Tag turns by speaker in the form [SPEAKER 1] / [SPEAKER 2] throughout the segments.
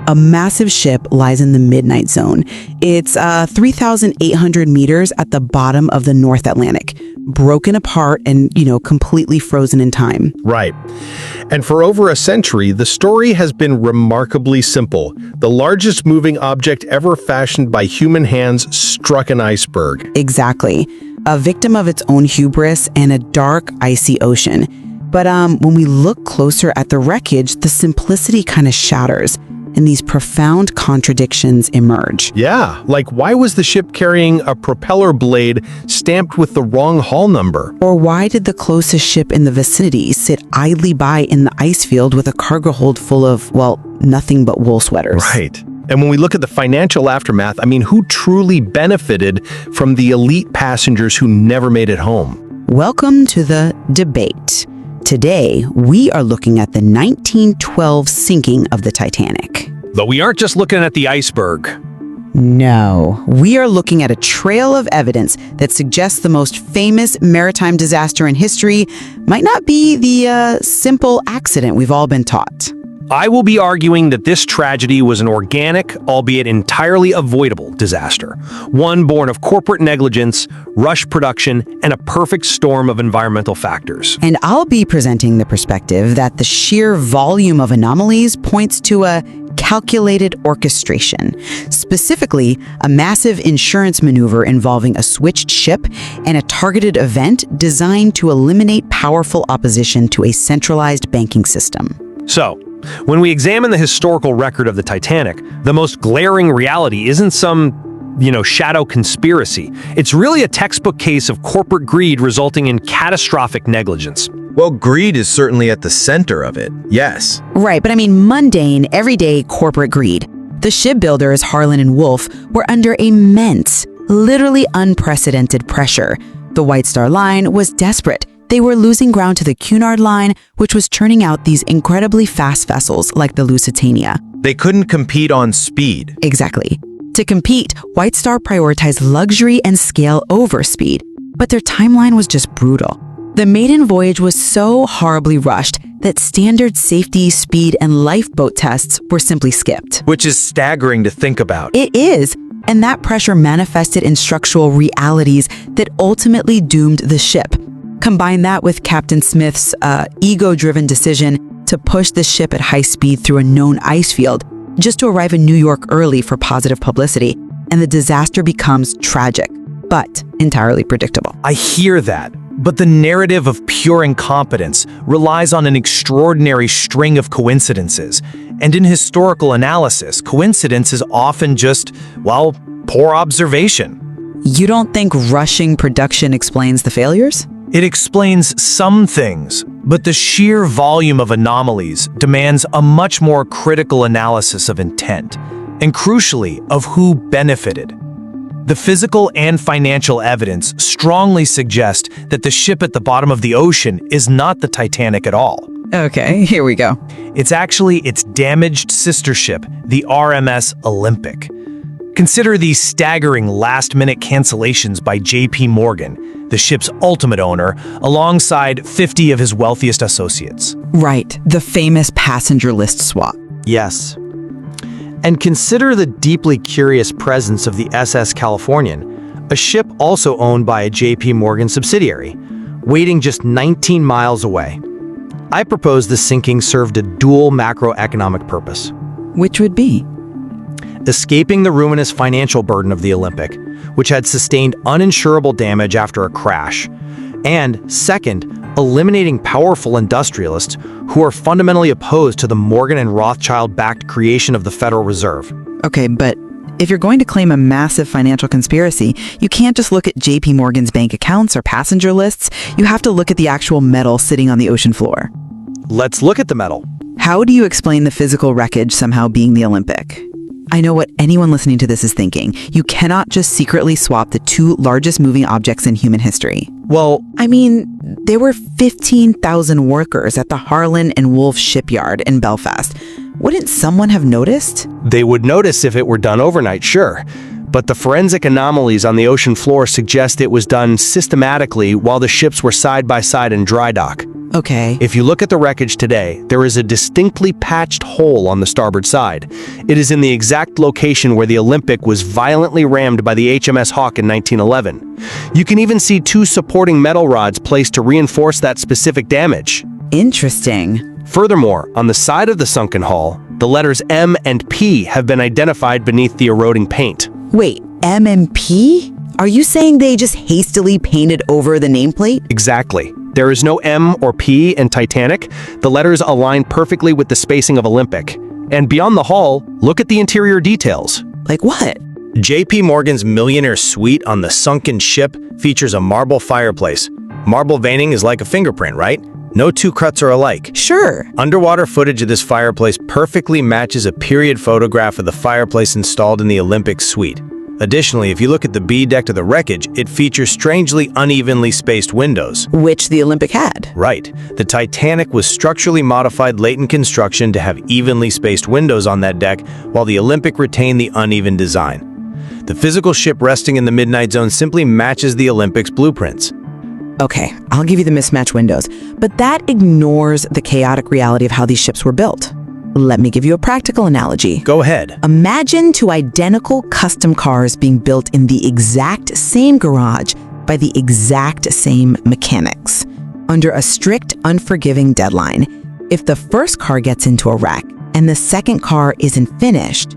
[SPEAKER 1] a massive ship lies in the midnight zone. It's 3,800 meters at the bottom of the North Atlantic, broken apart and, completely frozen in time.
[SPEAKER 2] Right. And for over a century, the story has been remarkably simple. The largest moving object ever fashioned by human hands struck an iceberg.
[SPEAKER 1] Exactly. A victim of its own hubris and a dark, icy ocean. But when we look closer at the wreckage, the simplicity kind of shatters, and these profound contradictions emerge.
[SPEAKER 2] Yeah, like why was the ship carrying a propeller blade stamped with the wrong hull number?
[SPEAKER 1] Or why did the closest ship in the vicinity sit idly by in the ice field with a cargo hold full of, nothing but wool sweaters?
[SPEAKER 2] Right. And when we look at the financial aftermath, who truly benefited from the elite passengers who never made it home?
[SPEAKER 1] Welcome to the debate. Today, we are looking at the 1912 sinking of the Titanic.
[SPEAKER 2] But we aren't just looking at the iceberg.
[SPEAKER 1] No, we are looking at a trail of evidence that suggests the most famous maritime disaster in history might not be the simple accident we've all been taught.
[SPEAKER 2] I will be arguing that this tragedy was an organic, albeit entirely avoidable, disaster. One born of corporate negligence, rush production, and a perfect storm of environmental factors.
[SPEAKER 1] And I'll be presenting the perspective that the sheer volume of anomalies points to a calculated orchestration, specifically a massive insurance maneuver involving a switched ship and a targeted event designed to eliminate powerful opposition to a centralized banking system.
[SPEAKER 2] So, when we examine the historical record of the Titanic, the most glaring reality isn't some, shadow conspiracy. It's really a textbook case of corporate greed resulting in catastrophic negligence.
[SPEAKER 3] Well, greed is certainly at the center of it, yes.
[SPEAKER 1] Right, but mundane, everyday corporate greed. The shipbuilders, Harlan and Wolff, were under immense, literally unprecedented pressure. The White Star Line was desperate. They were losing ground to the Cunard Line, which was churning out these incredibly fast vessels like the Lusitania.
[SPEAKER 3] They couldn't compete on speed.
[SPEAKER 1] Exactly. To compete, White Star prioritized luxury and scale over speed, but their timeline was just brutal. The maiden voyage was so horribly rushed that standard safety, speed, and lifeboat tests were simply skipped.
[SPEAKER 3] Which is staggering to think about.
[SPEAKER 1] It is, and that pressure manifested in structural realities that ultimately doomed the ship. Combine that with Captain Smith's ego-driven decision to push the ship at high speed through a known ice field just to arrive in New York early for positive publicity, and the disaster becomes tragic, but entirely predictable.
[SPEAKER 3] I hear that, but the narrative of pure incompetence relies on an extraordinary string of coincidences, and in historical analysis, coincidence is often just, poor observation.
[SPEAKER 1] You don't think rushing production explains the failures?
[SPEAKER 3] It explains some things, but the sheer volume of anomalies demands a much more critical analysis of intent, and crucially, of who benefited. The physical and financial evidence strongly suggest that the ship at the bottom of the ocean is not the Titanic at all.
[SPEAKER 1] Okay, here we go.
[SPEAKER 3] It's actually its damaged sister ship, the RMS Olympic. Consider these staggering last-minute cancellations by J.P. Morgan, the ship's ultimate owner, alongside 50 of his wealthiest associates.
[SPEAKER 1] Right, the famous passenger list swap.
[SPEAKER 4] Yes. And consider the deeply curious presence of the SS Californian, a ship also owned by a J.P. Morgan subsidiary, waiting just 19 miles away. I propose the sinking served a dual macroeconomic purpose.
[SPEAKER 1] Which would be?
[SPEAKER 4] Escaping the ruinous financial burden of the Olympic, which had sustained uninsurable damage after a crash, and second, eliminating powerful industrialists who are fundamentally opposed to the Morgan and Rothschild-backed creation of the Federal Reserve.
[SPEAKER 1] Okay, but if you're going to claim a massive financial conspiracy, you can't just look at JP Morgan's bank accounts or passenger lists. You have to look at the actual metal sitting on the ocean floor.
[SPEAKER 4] Let's look at the metal.
[SPEAKER 1] How do you explain the physical wreckage somehow being the Olympic? I know what anyone listening to this is thinking. You cannot just secretly swap the two largest moving objects in human history.
[SPEAKER 4] Well,
[SPEAKER 1] there were 15,000 workers at the Harlan and Wolff shipyard in Belfast. Wouldn't someone have noticed?
[SPEAKER 2] They would notice if it were done overnight, sure. But the forensic anomalies on the ocean floor suggest it was done systematically while the ships were side by side in dry dock.
[SPEAKER 1] Okay.
[SPEAKER 4] If you look at the wreckage today, there is a distinctly patched hole on the starboard side. It is in the exact location where the Olympic was violently rammed by the HMS Hawk in 1911. You can even see 2 supporting metal rods placed to reinforce that specific damage.
[SPEAKER 1] Interesting.
[SPEAKER 4] Furthermore, on the side of the sunken hull, the letters M and P have been identified beneath the eroding paint.
[SPEAKER 1] Wait, M and P? Are you saying they just hastily painted over the nameplate?
[SPEAKER 4] Exactly. There is no M or P in Titanic. The letters align perfectly with the spacing of Olympic. And beyond the hull, look at the interior details.
[SPEAKER 1] Like what?
[SPEAKER 3] J.P. Morgan's millionaire suite on the sunken ship features a marble fireplace. Marble veining is like a fingerprint, right? No 2 cuts are alike.
[SPEAKER 1] Sure.
[SPEAKER 3] Underwater footage of this fireplace perfectly matches a period photograph of the fireplace installed in the Olympic suite. Additionally, if you look at the B deck of the wreckage, it features strangely unevenly spaced windows.
[SPEAKER 1] Which the Olympic had.
[SPEAKER 3] Right. The Titanic was structurally modified late in construction to have evenly spaced windows on that deck, while the Olympic retained the uneven design. The physical ship resting in the midnight zone simply matches the Olympic's blueprints.
[SPEAKER 1] Okay, I'll give you the mismatched windows, but that ignores the chaotic reality of how these ships were built. Let me give you a practical analogy.
[SPEAKER 3] Go ahead.
[SPEAKER 1] Imagine 2 identical custom cars being built in the exact same garage by the exact same mechanics, under a strict, unforgiving deadline. If the first car gets into a wreck and the second car isn't finished,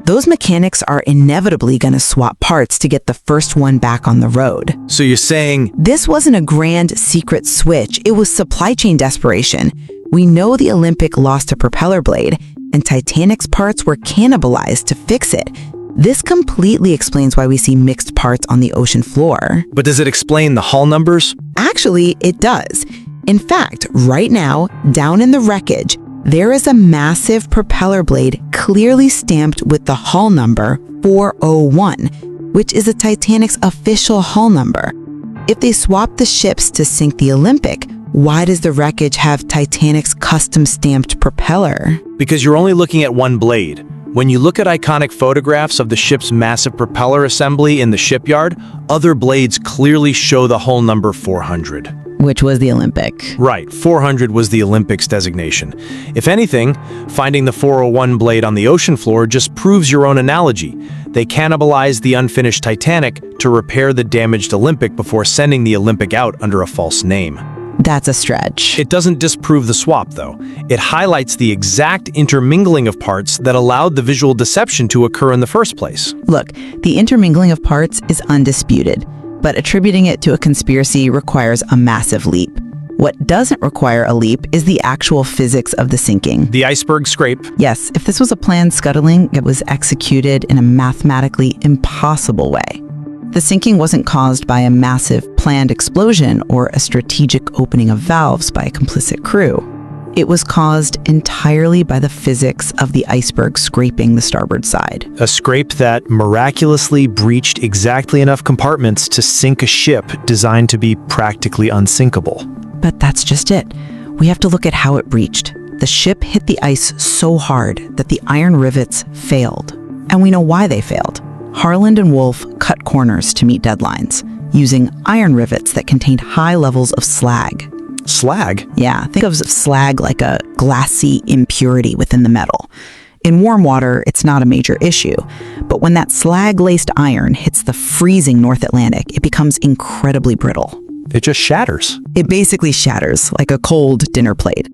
[SPEAKER 1] those mechanics are inevitably going to swap parts to get the first one back on the road.
[SPEAKER 3] So you're saying
[SPEAKER 1] This wasn't a grand secret switch, it was supply chain desperation. We know the Olympic lost a propeller blade, and Titanic's parts were cannibalized to fix it. This completely explains why we see mixed parts on the ocean floor.
[SPEAKER 3] But does it explain the hull numbers?
[SPEAKER 1] Actually, it does. In fact, right now, down in the wreckage, there is a massive propeller blade clearly stamped with the hull number 401, which is the Titanic's official hull number. If they swapped the ships to sink the Olympic, why does the wreckage have Titanic's custom-stamped propeller?
[SPEAKER 3] Because you're only looking at one blade. When you look at iconic photographs of the ship's massive propeller assembly in the shipyard, other blades clearly show the hull number 400.
[SPEAKER 1] Which was the Olympic.
[SPEAKER 3] Right, 400 was the Olympic's designation. If anything, finding the 401 blade on the ocean floor just proves your own analogy. They cannibalized the unfinished Titanic to repair the damaged Olympic before sending the Olympic out under a false name.
[SPEAKER 1] That's a stretch.
[SPEAKER 3] It doesn't disprove the swap, though. It highlights the exact intermingling of parts that allowed the visual deception to occur in the first place.
[SPEAKER 1] Look, the intermingling of parts is undisputed, but attributing it to a conspiracy requires a massive leap. What doesn't require a leap is the actual physics of the sinking.
[SPEAKER 3] The iceberg scrape.
[SPEAKER 1] Yes, if this was a planned scuttling, it was executed in a mathematically impossible way. The sinking wasn't caused by a massive planned explosion or a strategic opening of valves by a complicit crew. It was caused entirely by the physics of the iceberg scraping the starboard side.
[SPEAKER 3] A scrape that miraculously breached exactly enough compartments to sink a ship designed to be practically unsinkable.
[SPEAKER 1] But that's just it. We have to look at how it breached. The ship hit the ice so hard that the iron rivets failed. And we know why they failed. Harland and Wolff cut corners to meet deadlines, using iron rivets that contained high levels of slag.
[SPEAKER 3] Slag?
[SPEAKER 1] Yeah, think of slag like a glassy impurity within the metal. In warm water, it's not a major issue, but when that slag-laced iron hits the freezing North Atlantic, it becomes incredibly brittle.
[SPEAKER 3] It just shatters.
[SPEAKER 1] It basically shatters like a cold dinner plate.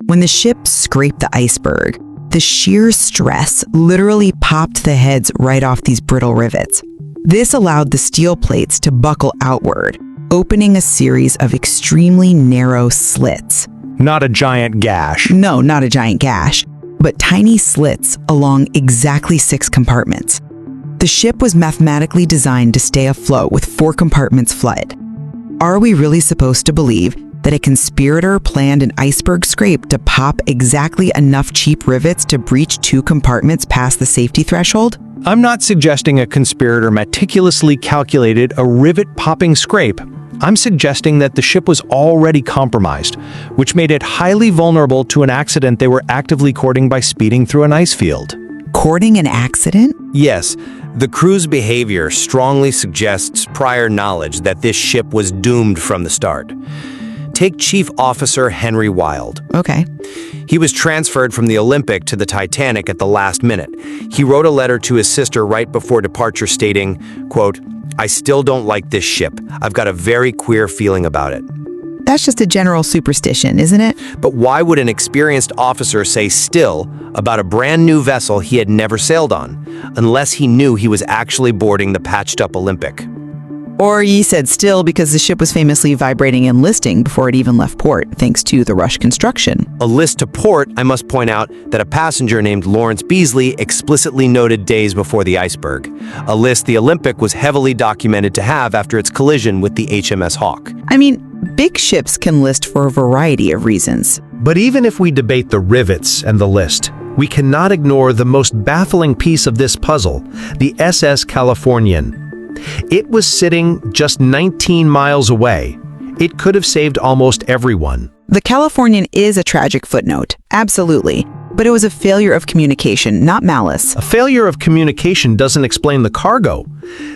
[SPEAKER 1] When the ship scraped the iceberg, the sheer stress literally popped the heads right off these brittle rivets. This allowed the steel plates to buckle outward, opening a series of extremely narrow slits.
[SPEAKER 3] Not a giant gash.
[SPEAKER 1] No, not a giant gash, but tiny slits along exactly 6 compartments. The ship was mathematically designed to stay afloat with 4 compartments flooded. Are we really supposed to believe that a conspirator planned an iceberg scrape to pop exactly enough cheap rivets to breach 2 compartments past the safety threshold?
[SPEAKER 3] I'm not suggesting a conspirator meticulously calculated a rivet-popping scrape. I'm suggesting that the ship was already compromised, which made it highly vulnerable to an accident they were actively courting by speeding through an ice field.
[SPEAKER 1] Courting an accident?
[SPEAKER 5] Yes, the crew's behavior strongly suggests prior knowledge that this ship was doomed from the start. Take Chief Officer Henry Wilde.
[SPEAKER 1] Okay.
[SPEAKER 5] He was transferred from the Olympic to the Titanic at the last minute. He wrote a letter to his sister right before departure stating, quote, "I still don't like this ship. I've got a very queer feeling about it."
[SPEAKER 1] That's just a general superstition, isn't it?
[SPEAKER 5] But why would an experienced officer say still about a brand new vessel he had never sailed on, unless he knew he was actually boarding the patched-up Olympic?
[SPEAKER 1] Or he said still because the ship was famously vibrating and listing before it even left port, thanks to the rush construction.
[SPEAKER 5] A list to port, I must point out that a passenger named Lawrence Beasley explicitly noted days before the iceberg, a list the Olympic was heavily documented to have after its collision with the HMS Hawk.
[SPEAKER 1] I mean, big ships can list for a variety of reasons.
[SPEAKER 2] But even if we debate the rivets and the list, we cannot ignore the most baffling piece of this puzzle, the SS Californian. It was sitting just 19 miles away. It could have saved almost everyone.
[SPEAKER 1] The Californian is a tragic footnote, absolutely. But it was a failure of communication, not malice.
[SPEAKER 2] A failure of communication doesn't explain the cargo.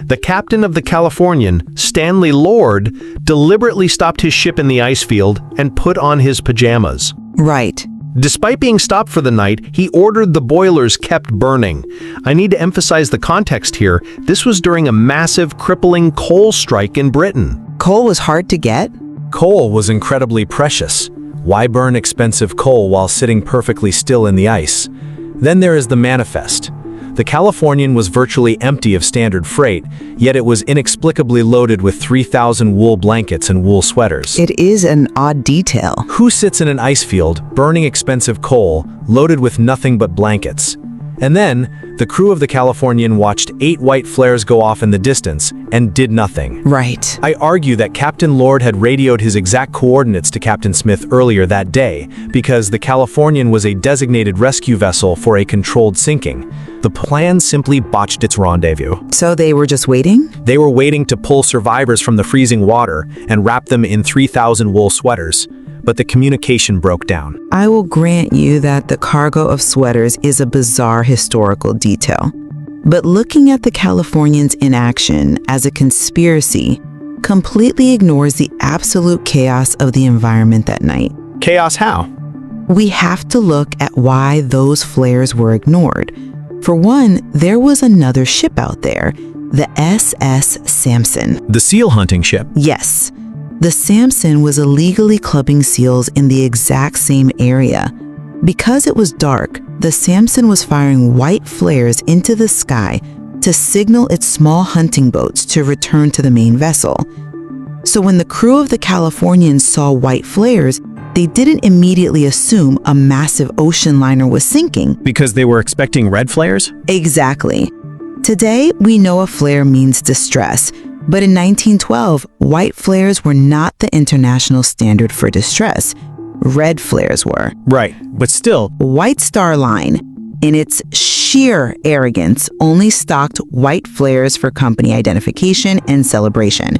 [SPEAKER 2] The captain of the Californian, Stanley Lord, deliberately stopped his ship in the ice field and put on his pajamas.
[SPEAKER 1] Right.
[SPEAKER 2] Despite being stopped for the night, he ordered the boilers kept burning. I need to emphasize the context here. This was during a massive, crippling coal strike in Britain.
[SPEAKER 1] Coal was hard to get?
[SPEAKER 3] Coal was incredibly precious. Why burn expensive coal while sitting perfectly still in the ice? Then there is the manifest. The Californian was virtually empty of standard freight, yet it was inexplicably loaded with 3,000 wool blankets and wool sweaters.
[SPEAKER 1] It is an odd detail.
[SPEAKER 3] Who sits in an ice field, burning expensive coal, loaded with nothing but blankets? And then, the crew of the Californian watched 8 white flares go off in the distance and did nothing.
[SPEAKER 1] Right.
[SPEAKER 3] I argue that Captain Lord had radioed his exact coordinates to Captain Smith earlier that day because the Californian was a designated rescue vessel for a controlled sinking. The plan simply botched its rendezvous.
[SPEAKER 1] So they were just waiting?
[SPEAKER 3] They were waiting to pull survivors from the freezing water and wrap them in 3,000 wool sweaters. But the communication broke down.
[SPEAKER 1] I will grant you that the cargo of sweaters is a bizarre historical detail. But looking at the Californians in action as a conspiracy completely ignores the absolute chaos of the environment that night.
[SPEAKER 3] Chaos how?
[SPEAKER 1] We have to look at why those flares were ignored. For one, there was another ship out there, the SS Samson.
[SPEAKER 3] The seal hunting ship.
[SPEAKER 1] Yes. The Samson was illegally clubbing seals in the exact same area. Because it was dark, the Samson was firing white flares into the sky to signal its small hunting boats to return to the main vessel. So when the crew of the Californian saw white flares, they didn't immediately assume a massive ocean liner was sinking.
[SPEAKER 3] Because they were expecting red flares?
[SPEAKER 1] Exactly. Today, we know a flare means distress. But in 1912, white flares were not the international standard for distress. Red flares were.
[SPEAKER 3] Right, but still.
[SPEAKER 1] White Star Line, in its sheer arrogance, only stocked white flares for company identification and celebration.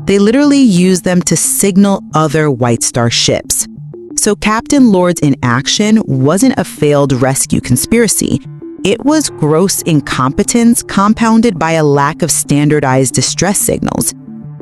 [SPEAKER 1] They literally used them to signal other White Star ships. So Captain Lord's inaction wasn't a failed rescue conspiracy. It was gross incompetence compounded by a lack of standardized distress signals,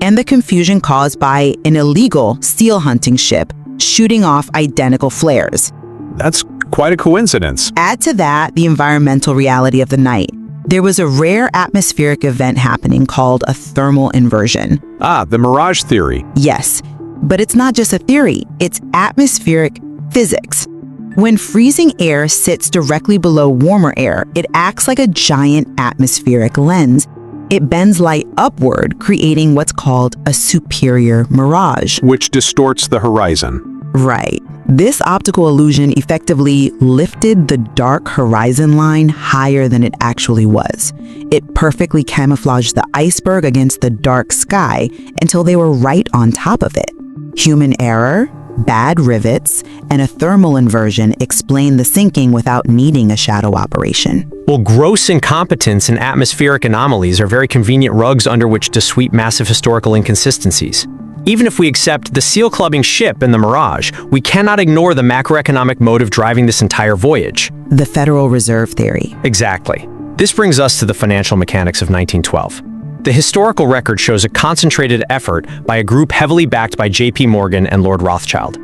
[SPEAKER 1] and the confusion caused by an illegal seal hunting ship shooting off identical flares.
[SPEAKER 6] That's quite a coincidence.
[SPEAKER 1] Add to that the environmental reality of the night. There was a rare atmospheric event happening called a thermal inversion.
[SPEAKER 6] Ah, the mirage theory.
[SPEAKER 1] Yes, but it's not just a theory, it's atmospheric physics. When freezing air sits directly below warmer air, it acts like a giant atmospheric lens. It bends light upward, creating what's called a superior mirage.
[SPEAKER 6] Which distorts the horizon.
[SPEAKER 1] Right. This optical illusion effectively lifted the dark horizon line higher than it actually was. It perfectly camouflaged the iceberg against the dark sky until they were right on top of it. Human error, bad rivets, and a thermal inversion explain the sinking without needing a shadow operation.
[SPEAKER 7] Well, gross incompetence and atmospheric anomalies are very convenient rugs under which to sweep massive historical inconsistencies. Even if we accept the seal clubbing ship and the mirage, we cannot ignore the macroeconomic motive driving this entire voyage.
[SPEAKER 1] The Federal Reserve theory.
[SPEAKER 7] Exactly. This brings us to the financial mechanics of 1912. The historical record shows a concentrated effort by a group heavily backed by J.P. Morgan and Lord Rothschild.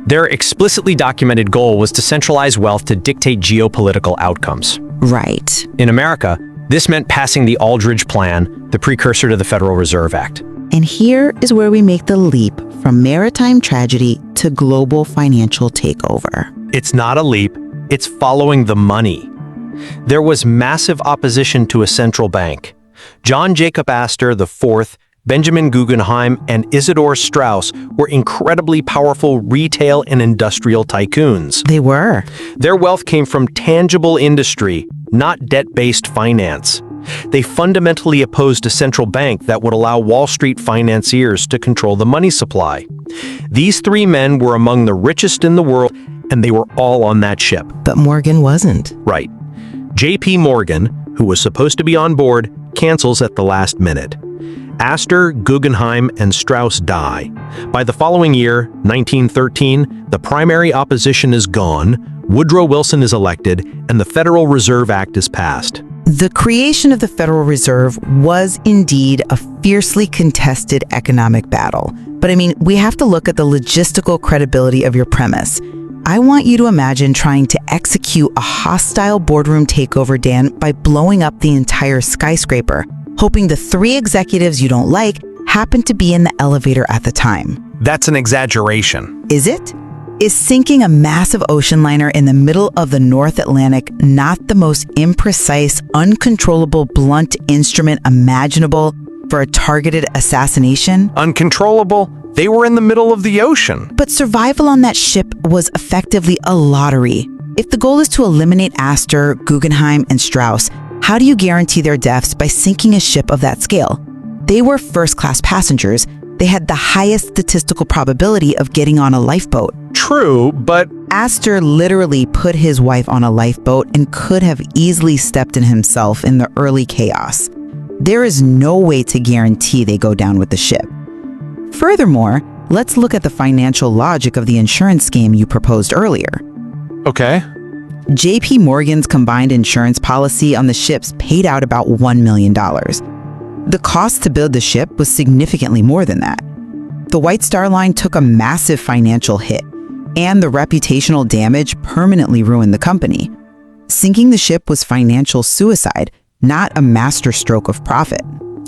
[SPEAKER 7] Their explicitly documented goal was to centralize wealth to dictate geopolitical outcomes.
[SPEAKER 1] Right.
[SPEAKER 7] In America, this meant passing the Aldrich Plan, the precursor to the Federal Reserve Act.
[SPEAKER 1] And here is where we make the leap from maritime tragedy to global financial takeover.
[SPEAKER 3] It's not a leap, it's following the money.
[SPEAKER 7] There was massive opposition to a central bank. John Jacob Astor IV, Benjamin Guggenheim, and Isidor Straus were incredibly powerful retail and industrial tycoons.
[SPEAKER 1] They were.
[SPEAKER 7] Their wealth came from tangible industry, not debt-based finance. They fundamentally opposed a central bank that would allow Wall Street financiers to control the money supply. These three men were among the richest in the world, and they were all on that ship.
[SPEAKER 1] But Morgan wasn't.
[SPEAKER 7] Right. J.P. Morgan, who was supposed to be on board, cancels at the last minute. Astor, Guggenheim, and Strauss die. By the following year, 1913, the primary opposition is gone, Woodrow Wilson is elected, and the Federal Reserve Act is passed.
[SPEAKER 1] The creation of the Federal Reserve was indeed a fiercely contested economic battle. But I mean, we have to look at the logistical credibility of your premise. I want you to imagine trying to execute a hostile boardroom takeover, Dan, by blowing up the entire skyscraper, hoping the three executives you don't like happen to be in the elevator at the time.
[SPEAKER 3] That's an exaggeration.
[SPEAKER 1] Is it? Is sinking a massive ocean liner in the middle of the North Atlantic not the most imprecise, uncontrollable, blunt instrument imaginable for a targeted assassination?
[SPEAKER 3] Uncontrollable? They were in the middle of the ocean.
[SPEAKER 1] But survival on that ship was effectively a lottery. If the goal is to eliminate Astor, Guggenheim, and Strauss, how do you guarantee their deaths by sinking a ship of that scale? They were first-class passengers. They had the highest statistical probability of getting on a lifeboat.
[SPEAKER 3] True, but
[SPEAKER 1] Astor literally put his wife on a lifeboat and could have easily stepped in himself in the early chaos. There is no way to guarantee they go down with the ship. Furthermore, let's look at the financial logic of the insurance scheme you proposed earlier.
[SPEAKER 3] okay.
[SPEAKER 1] J.P. Morgan's combined insurance policy on the ships paid out about $1 million. The cost to build the ship was significantly more than that. The White Star Line took a massive financial hit, and the reputational damage permanently ruined the company. Sinking the ship was financial suicide, not a masterstroke of profit.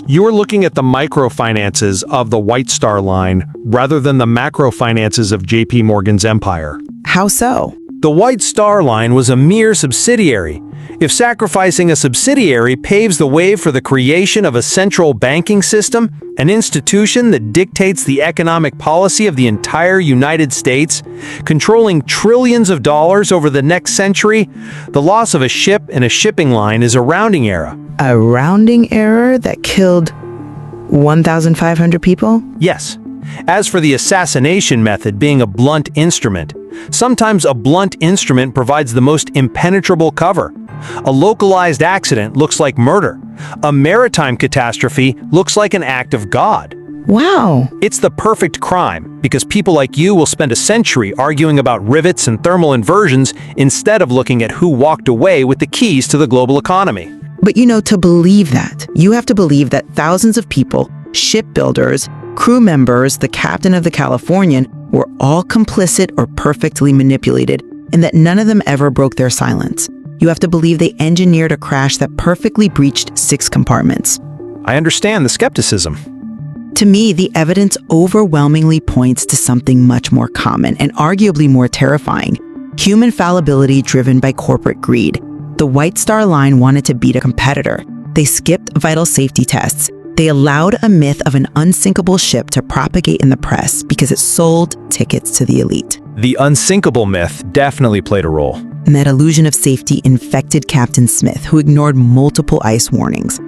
[SPEAKER 3] You were looking at the microfinances of the White Star Line rather than the macrofinances of J.P. Morgan's empire.
[SPEAKER 1] How so?
[SPEAKER 3] The White Star Line was a mere subsidiary. If sacrificing a subsidiary paves the way for the creation of a central banking system, an institution that dictates the economic policy of the entire United States, controlling trillions of dollars over the next century, the loss of a ship and a shipping line is a rounding error.
[SPEAKER 1] A rounding error that killed 1,500 people?
[SPEAKER 3] Yes. As for the assassination method being a blunt instrument, sometimes a blunt instrument provides the most impenetrable cover. A localized accident looks like murder. A maritime catastrophe looks like an act of God.
[SPEAKER 1] Wow.
[SPEAKER 3] It's the perfect crime because people like you will spend a century arguing about rivets and thermal inversions instead of looking at who walked away with the keys to the global economy.
[SPEAKER 1] But you know, to believe that, you have to believe that thousands of people, shipbuilders, crew members, the captain of the Californian, were all complicit or perfectly manipulated, and that none of them ever broke their silence. You have to believe they engineered a crash that perfectly breached 6 compartments.
[SPEAKER 3] I understand the skepticism.
[SPEAKER 1] To me, the evidence overwhelmingly points to something much more common and arguably more terrifying: human fallibility driven by corporate greed. The White Star Line wanted to beat a competitor. They skipped vital safety tests. They allowed a myth of an unsinkable ship to propagate in the press because it sold tickets to the elite.
[SPEAKER 3] The unsinkable myth definitely played a role.
[SPEAKER 1] And that illusion of safety infected Captain Smith, who ignored multiple ice warnings.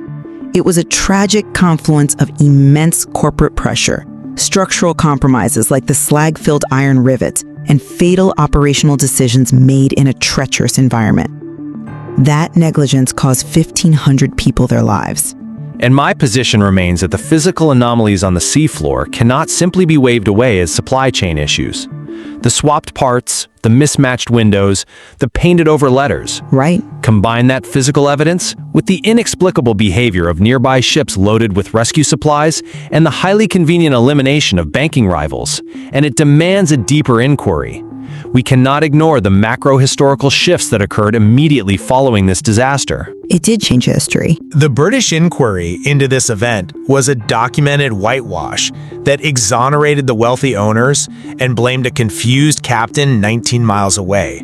[SPEAKER 1] It was a tragic confluence of immense corporate pressure, structural compromises like the slag-filled iron rivets, and fatal operational decisions made in a treacherous environment. That negligence cost 1,500 people their lives.
[SPEAKER 3] And my position remains that the physical anomalies on the seafloor cannot simply be waved away as supply chain issues.
[SPEAKER 2] The swapped parts, the mismatched windows, the painted-over letters.
[SPEAKER 1] Right.
[SPEAKER 2] Combine that physical evidence with the inexplicable behavior of nearby ships loaded with rescue supplies and the highly convenient elimination of banking rivals, and it demands a deeper inquiry. We cannot ignore the macro-historical shifts that occurred immediately following this disaster.
[SPEAKER 1] It did change history.
[SPEAKER 3] The British inquiry into this event was a documented whitewash that exonerated the wealthy owners and blamed a confused captain 19 miles away.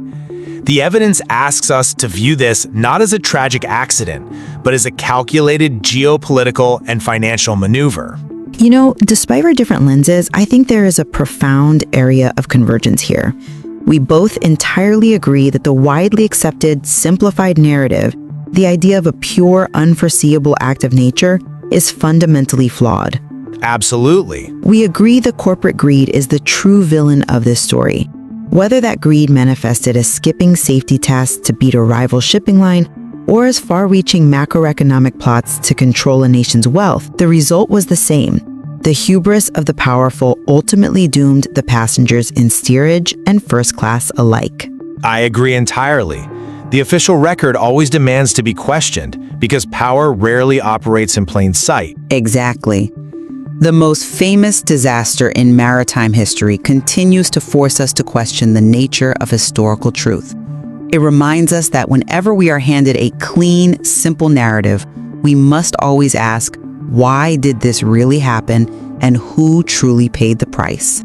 [SPEAKER 3] The evidence asks us to view this not as a tragic accident, but as a calculated geopolitical and financial maneuver.
[SPEAKER 1] You know, despite our different lenses, I think there is a profound area of convergence here. We both entirely agree that the widely accepted, simplified narrative, the idea of a pure, unforeseeable act of nature, is fundamentally flawed.
[SPEAKER 3] Absolutely.
[SPEAKER 1] We agree that corporate greed is the true villain of this story. Whether that greed manifested as skipping safety tests to beat a rival shipping line, or as far-reaching macroeconomic plots to control a nation's wealth, the result was the same. The hubris of the powerful ultimately doomed the passengers in steerage and first class alike.
[SPEAKER 3] I agree entirely. The official record always demands to be questioned because power rarely operates in plain sight.
[SPEAKER 1] Exactly. The most famous disaster in maritime history continues to force us to question the nature of historical truth. It reminds us that whenever we are handed a clean, simple narrative, we must always ask, why did this really happen, and who truly paid the price?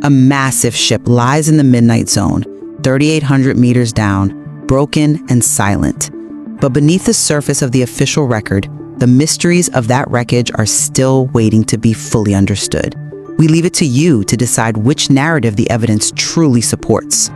[SPEAKER 1] A massive ship lies in the midnight zone, 3,800 meters down, broken and silent. But beneath the surface of the official record, the mysteries of that wreckage are still waiting to be fully understood. We leave it to you to decide which narrative the evidence truly supports.